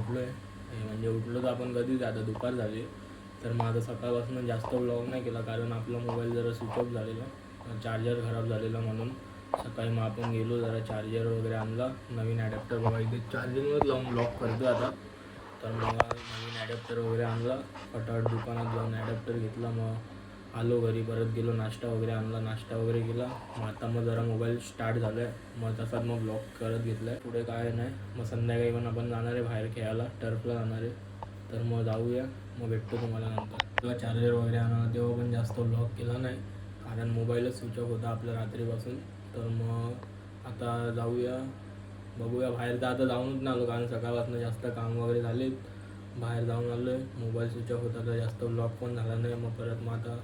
उठलो आहे. म्हणजे उठलो तर आपण कधीच, आता दुपार झाली. तर मग आता सकाळपासून जास्त व्लॉग नाही केला, कारण आपला मोबाईल जरा स्विच ऑफ झालेला, चार्जर खराब झालेला. म्हणून सकाळी मग आपण गेलो, जरा चार्जर वगैरे आणला, नवीन ॲडॅप्टर. बघा इथे चार्जिंगवर लावून ब्लॉग करतो आता. तर मग नवीन ॲडॅप्टर वगैरे आणला, फटाफट दुकानात जाऊन ॲडॅप्टर घेतला. मग आलो घरी, परत गेलो, नाश्ता वगैरे आणला, नाश्ता वगैरे केला. मग आता मग जरा मोबाईल स्टार्ट झाला आहे, मग तसाच मग ब्लॉग करत घेतला आहे. पुढे काय नाही. मग संध्याकाळी पण आपण जाणार आहे बाहेर खेळायला, टर्फला जाणार आहे. तर मग जाऊया, मग भेटतो तुम्हाला नंतर. तेव्हा चार्जर वगैरे आणला, तेव्हा पण जास्त ब्लॉग केला नाही, कारण मोबाईलच स्विच ऑफ होता आपल्या रात्रीपासून. तर मग आता जाऊया, बघूया. बाहेर तर आता जाऊनच नाही आलो, कारण सकाळपासून जास्त काम वगैरे झाले. बाहेर जाऊन आलो आहे, मोबाईल स्विच ऑफ होता, तर जास्त ब्लॉग पण झाला नाही. मग परत मग आता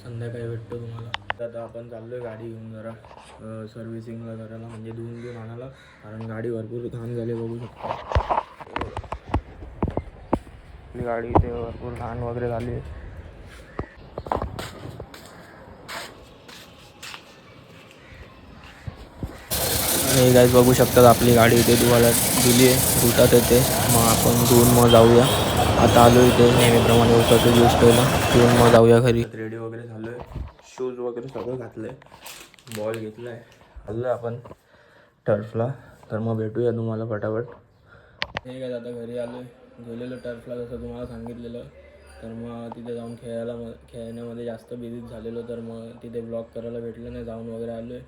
संध्याकाळी भेटतो तुम्हाला. आता आपण चाललो आहे गाडी घेऊन जरा सर्व्हिसिंगला करायला, म्हणजे धुवून घेऊन आणायला, कारण गाडी भरपूर घाण झाली, बघू शकतो. आपली गाडी इथे भरपूर घाण वगैरे झाली आहे. हे गाईज बघू शकतात, आपली गाडी इथे धुवायला दिली आहे, धुतात येते. मग आपण धुवून मग जाऊया. आता आलो इथे नेहमीप्रमाणे उसाचं ज्यूस प्यायला, पिऊन मग जाऊया घरी. रेडी वगैरे झालो आहे, शूज वगैरे सगळं घातलं आहे, बॉल घेतला आहे, आलो आपण टर्फला. तर मग भेटूया तुम्हाला फटाफट. हे काय, आता घरी आलो आहे, गेलेलो टर्फला जसं तुम्हाला सांगितलेलं. तर मग तिथे जाऊन खेळण्यामध्ये जास्त बिझीच झालेलो, तर मग तिथे ब्लॉग करायला भेटलं नाही, जाऊन वगैरे आलो आहे.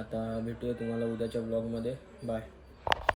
आता भेटूया तुम्हाला उद्याच्या ब्लॉगमध्ये. बाय.